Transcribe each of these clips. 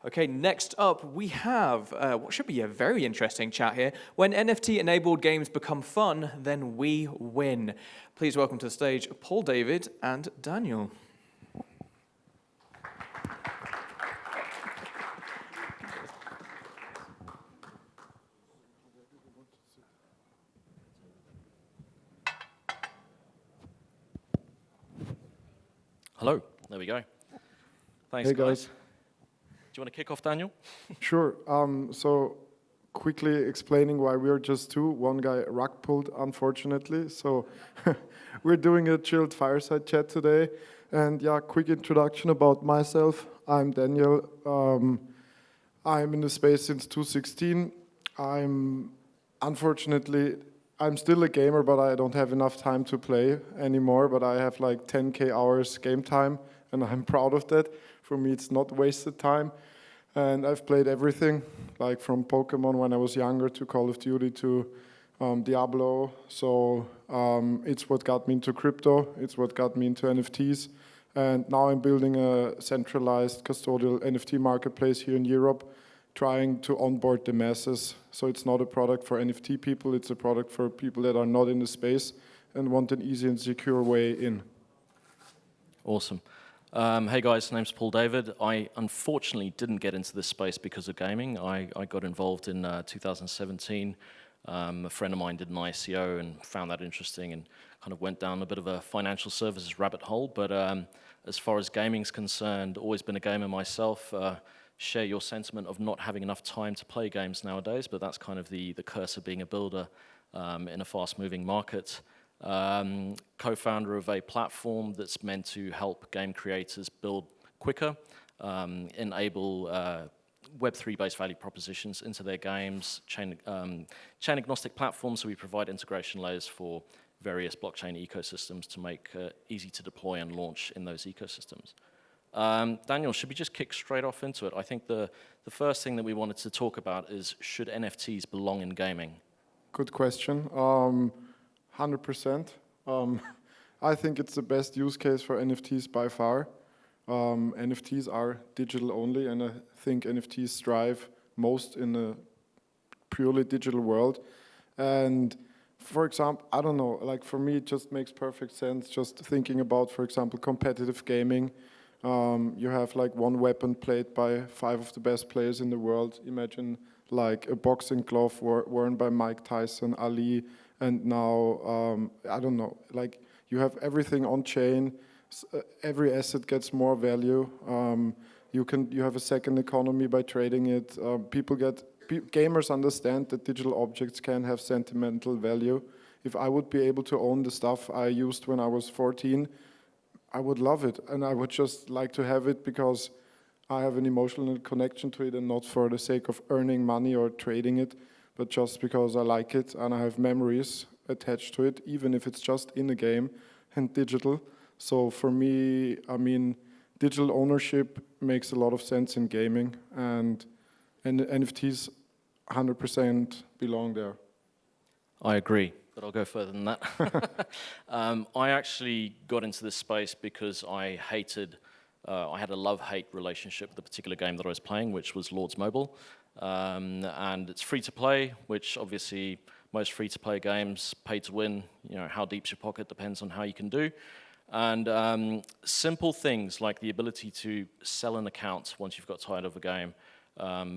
Okay, next up we have what should be a very interesting chat here. When NFT-enabled games become fun, then we win. Please welcome to the stage Paul David and Daniel. Hello, there we go. Thanks, Hey guys. Do you want to kick off, Daniel? Sure. So quickly explaining why we're just two. One guy rug pulled, unfortunately. So we're doing a chilled fireside chat today. And yeah, quick introduction about myself. I'm Daniel. I'm in the space since 2016. Unfortunately, I'm still a gamer, but I don't have enough time to play anymore. But I have like 10K hours game time, and I'm proud of that. For me, it's not wasted time. And I've played everything, like from Pokemon when I was younger to Call of Duty to Diablo. So it's what got me into crypto. It's what got me into NFTs. And now I'm building a centralized custodial NFT marketplace here in Europe, trying to onboard the masses. So it's not a product for NFT people, it's a product for people that are not in the space and want an easy and secure way in. Awesome. Hey guys, my name's Paul David. I unfortunately didn't get into this space because of gaming. I got involved in 2017. A friend of mine did an ICO and found that interesting and kind of went down a bit of a financial services rabbit hole. But as far as gaming's concerned, always been a gamer myself. Share your sentiment of not having enough time to play games nowadays, but that's kind of the curse of being a builder in a fast-moving market. Co-founder of a platform that's meant to help game creators build quicker, enable Web3-based value propositions into their games, chain-agnostic platforms, so we provide integration layers for various blockchain ecosystems to make easy to deploy and launch in those ecosystems. Daniel, should we just kick straight off into it? I think the first thing that we wanted to talk about is, should NFTs belong in gaming? Good question. 100%. I think it's the best use case for NFTs by far. NFTs are digital only, and I think NFTs thrive most in a purely digital world. And for example, I don't know, like for me it just makes perfect sense just thinking about, for example, competitive gaming. You have like one weapon played by 5 of the best players in the world. Imagine like a boxing glove worn by Mike Tyson, Ali, and now, I don't know, like you have everything on chain. Every asset gets more value. You have a second economy by trading it. Gamers understand that digital objects can have sentimental value. If I would be able to own the stuff I used when I was 14, I would love it, and I would just like to have it because I have an emotional connection to it and not for the sake of earning money or trading it, but just because I like it and I have memories attached to it, even if it's just in a game and digital. So for me, I mean, digital ownership makes a lot of sense in gaming, and NFTs 100% belong there. I agree, but I'll go further than that. I actually got into this space because I had a love-hate relationship with a particular game that I was playing, which was Lords Mobile. And it's free to play, which obviously most free-to-play games, pay to win, you know, how deep's your pocket depends on how you can do. And simple things like the ability to sell an account once you've got tired of a game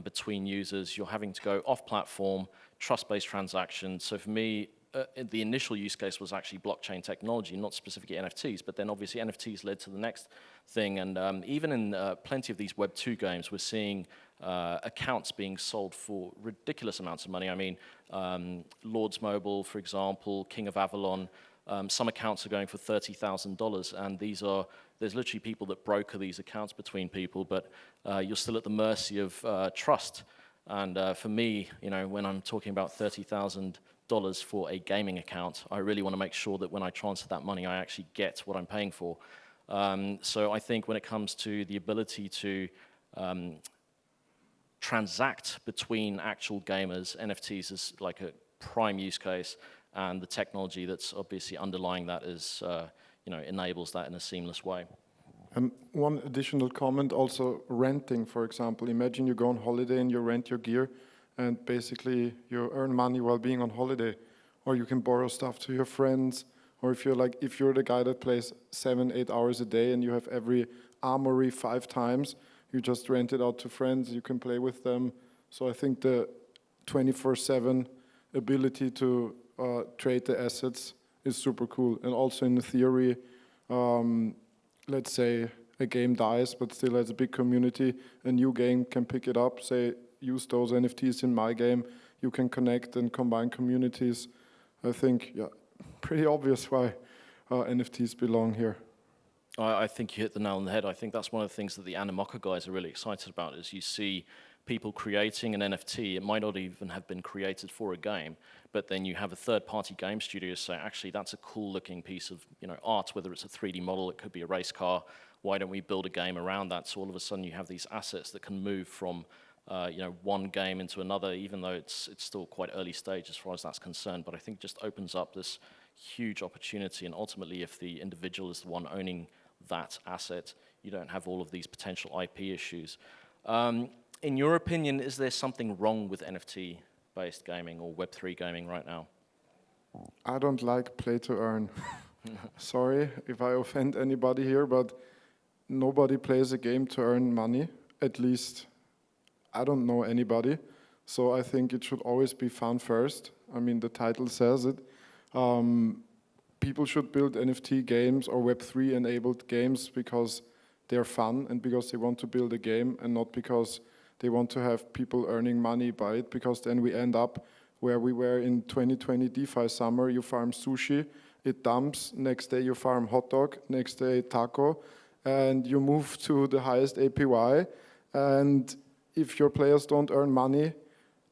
between users, you're having to go off-platform, trust-based transactions. So for me, the initial use case was actually blockchain technology, not specifically NFTs, but then obviously NFTs led to the next thing. And even in plenty of these Web2 games, we're seeing accounts being sold for ridiculous amounts of money. I mean, Lords Mobile, for example, King of Avalon, some accounts are going for $30,000, and there's literally people that broker these accounts between people, but you're still at the mercy of trust. And for me, you know, when I'm talking about $30,000 for a gaming account, I really want to make sure that when I transfer that money, I actually get what I'm paying for. So I think when it comes to the ability to transact between actual gamers, NFTs is like a prime use case, and the technology that's obviously underlying that is, you know, enables that in a seamless way. One additional comment, also renting, for example. Imagine you go on holiday and you rent your gear, and basically you earn money while being on holiday. Or you can borrow stuff to your friends, or if you're the guy that plays 7-8 hours a day and you have every armory 5 times, you just rent it out to friends, you can play with them. So I think the 24/7 ability to trade the assets is super cool. And also in theory, let's say a game dies but still has a big community, a new game can pick it up, say, use those NFTs in my game, you can connect and combine communities. I think, yeah, pretty obvious why NFTs belong here. I think you hit the nail on the head. I think that's one of the things that the Animoca guys are really excited about, is you see people creating an NFT. It might not even have been created for a game, but then you have a third-party game studio say, actually, that's a cool-looking piece of art, whether it's a 3D model, it could be a race car. Why don't we build a game around that? So all of a sudden you have these assets that can move from one game into another, even though it's still quite early stage as far as that's concerned. But I think it just opens up this huge opportunity, and ultimately if the individual is the one owning that asset, you don't have all of these potential IP issues. In your opinion, is there something wrong with NFT-based gaming or Web3 gaming right now? I don't like play to earn. Sorry if I offend anybody here, but nobody plays a game to earn money. At least I don't know anybody. So I think it should always be fun first. I mean, the title says it. People should build NFT games or Web3 enabled games because they're fun and because they want to build a game, and not because they want to have people earning money by it, because then we end up where we were in 2020 DeFi summer. You farm sushi, it dumps, next day you farm hot dog, next day taco, and you move to the highest APY, and if your players don't earn money,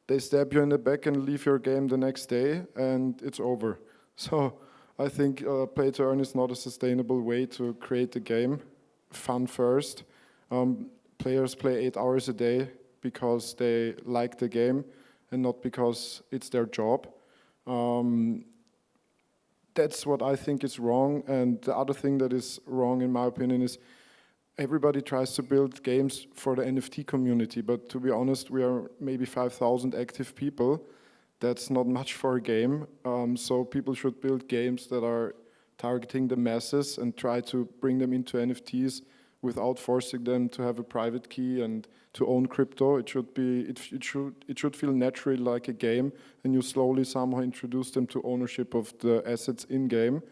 they stab you in the back and leave your game the next day, and it's over. So I think play to earn is not a sustainable way to create a game. Fun first. Players play 8 hours a day because they like the game and not because it's their job. That's what I think is wrong. And the other thing that is wrong, in my opinion, is everybody tries to build games for the NFT community. But to be honest, we are maybe 5,000 active people. That's not much for a game. So people should build games that are targeting the masses and try to bring them into NFTs without forcing them to have a private key and to own crypto. It should feel naturally like a game, and you slowly somehow introduce them to ownership of the assets in game.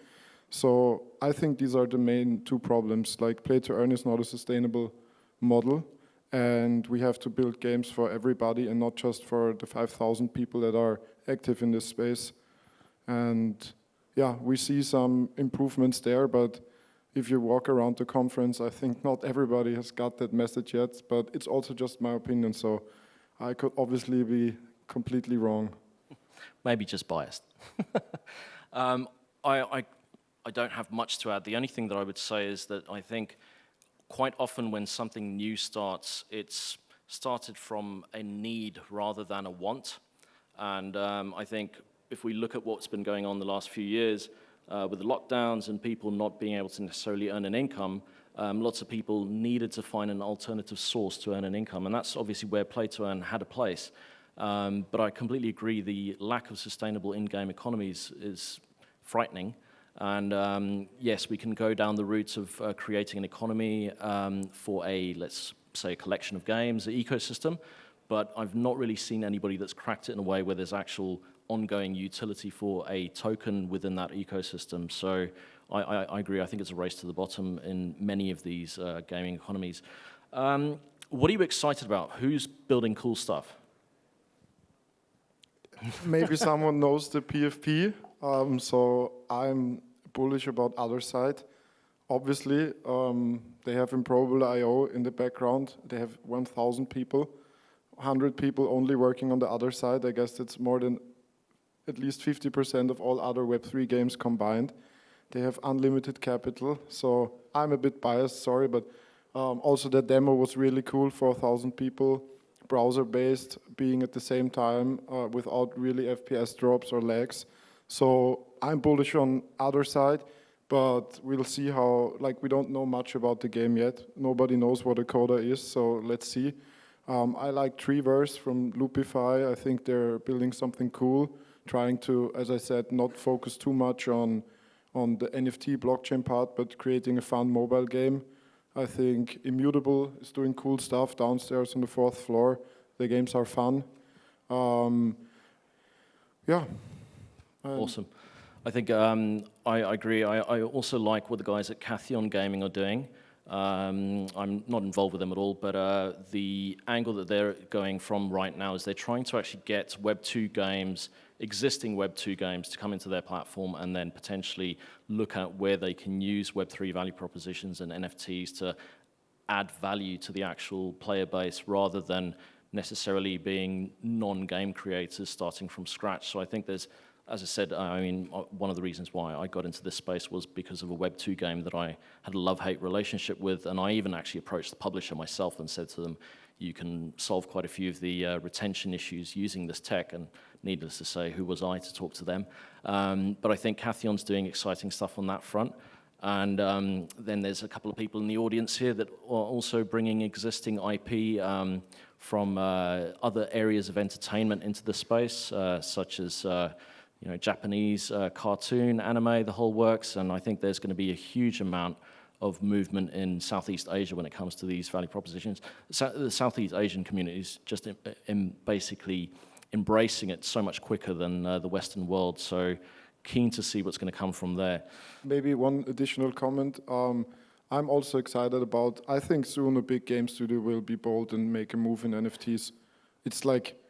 So I think these are the main 2 problems. Like, play to earn is not a sustainable model, and we have to build games for everybody and not just for the 5,000 people that are active in this space. And yeah, we see some improvements there, but if you walk around the conference, I think not everybody has got that message yet, but it's also just my opinion, so I could obviously be completely wrong. Maybe just biased. I don't have much to add. The only thing that I would say is that I think quite often when something new starts, it's started from a need rather than a want. And I think if we look at what's been going on the last few years, with the lockdowns and people not being able to necessarily earn an income, lots of people needed to find an alternative source to earn an income, and that's obviously where play to earn had a place. But I completely agree, the lack of sustainable in-game economies is frightening. And yes, we can go down the route of creating an economy for let's say, a collection of games, an ecosystem, but I've not really seen anybody that's cracked it in a way where there's actual ongoing utility for a token within that ecosystem. So I agree. I think it's a race to the bottom in many of these gaming economies. What are you excited about? Who's building cool stuff? Maybe someone knows the PFP. So I'm bullish about Otherside. Obviously, they have Improbable.io in the background. They have 1,000 people, 100 people only working on the other side. I guess that's more than at least 50% of all other Web3 games combined. They have unlimited capital, so I'm a bit biased, sorry, but also the demo was really cool, 4,000 people, browser-based, being at the same time without really FPS drops or lags. So I'm bullish on Otherside, but we'll see how, like, we don't know much about the game yet. Nobody knows what a coda is, so let's see. I like Treeverse from Loopify. I think they're building something cool, trying to, as I said, not focus too much on the NFT blockchain part, but creating a fun mobile game. I think Immutable is doing cool stuff downstairs on the 4th floor. The games are fun. Yeah. Awesome. I think I agree. I also like what the guys at Cathione Gaming are doing. I'm not involved with them at all, but the angle that they're going from right now is they're trying to actually get Web 2 games, existing Web 2 games, to come into their platform and then potentially look at where they can use Web 3 value propositions and NFTs to add value to the actual player base rather than necessarily being non-game creators starting from scratch. So I think there's, as I said, I mean, one of the reasons why I got into this space was because of a Web 2 game that I had a love-hate relationship with, and I even actually approached the publisher myself and said to them, you can solve quite a few of the retention issues using this tech, and needless to say, who was I to talk to them? But I think Cathione's doing exciting stuff on that front. And then there's a couple of people in the audience here that are also bringing existing IP from other areas of entertainment into the space, such as Japanese cartoon, anime, the whole works, and I think there's going to be a huge amount of movement in Southeast Asia when it comes to these value propositions. The Southeast Asian community is just basically embracing it so much quicker than the Western world, so keen to see what's going to come from there. Maybe one additional comment. I'm also excited about, I think soon a big game studio will be bold and make a move in NFTs. It's like,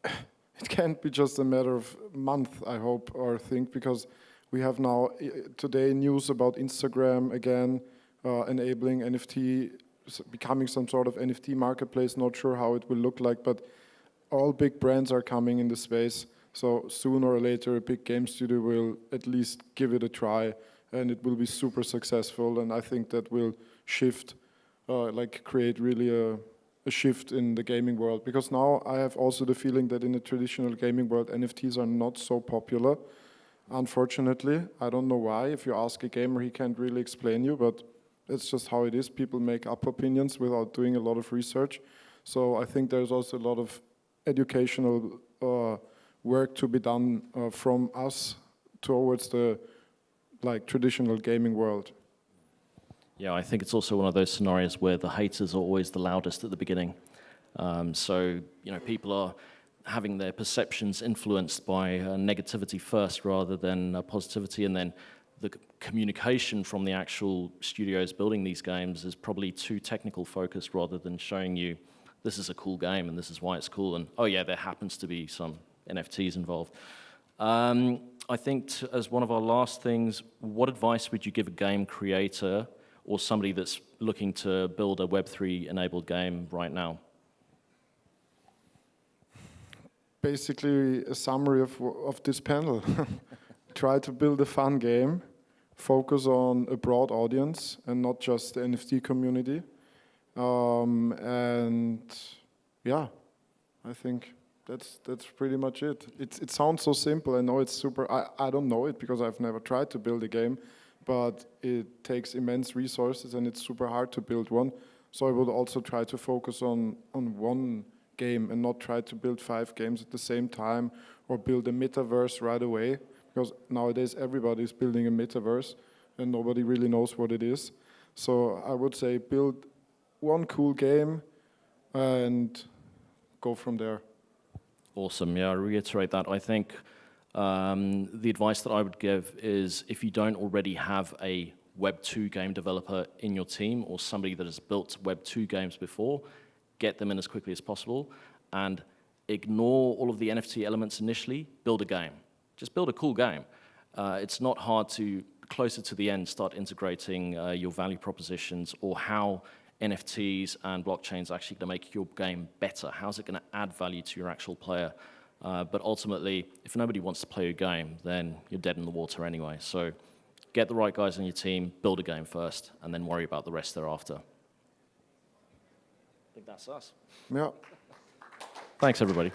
it can't be just a matter of month, I hope, or think, because we have now today news about Instagram again, enabling NFT, becoming some sort of NFT marketplace. Not sure how it will look like, but all big brands are coming in the space. So sooner or later, a big game studio will at least give it a try, and it will be super successful. And I think that will shift, create really a shift in the gaming world, because now I have also the feeling that in the traditional gaming world, NFTs are not so popular. Unfortunately, I don't know why. If you ask a gamer, he can't really explain you, but it's just how it is. People make up opinions without doing a lot of research. So I think there's also a lot of educational work to be done from us towards the traditional gaming world. Yeah, I think it's also one of those scenarios where the haters are always the loudest at the beginning. So, people are having their perceptions influenced by negativity first rather than positivity, and then the communication from the actual studios building these games is probably too technical focused rather than showing you this is a cool game and this is why it's cool, and oh yeah, there happens to be some NFTs involved. I think as one of our last things, what advice would you give a game creator or somebody that's looking to build a Web3 enabled game right now? Basically, a summary of this panel. Try to build a fun game, focus on a broad audience and not just the NFT community. And yeah, I think that's pretty much it. It sounds so simple. I know it's super. I don't know it because I've never tried to build a game, but it takes immense resources and it's super hard to build one. So I would also try to focus on one game and not try to build 5 games at the same time or build a metaverse right away, because nowadays everybody's building a metaverse and nobody really knows what it is. So I would say build one cool game and go from there. Awesome. Yeah, I reiterate that. I think the advice that I would give is if you don't already have a Web 2 game developer in your team or somebody that has built Web 2 games before, get them in as quickly as possible and ignore all of the NFT elements initially, build a game. Just build a cool game. It's not hard to, closer to the end, start integrating your value propositions or how NFTs and blockchains are actually going to make your game better. How's it going to add value to your actual player? But ultimately, if nobody wants to play your game, then you're dead in the water anyway. So get the right guys on your team, build a game first, and then worry about the rest thereafter. I think that's us. Yeah. Thanks, everybody.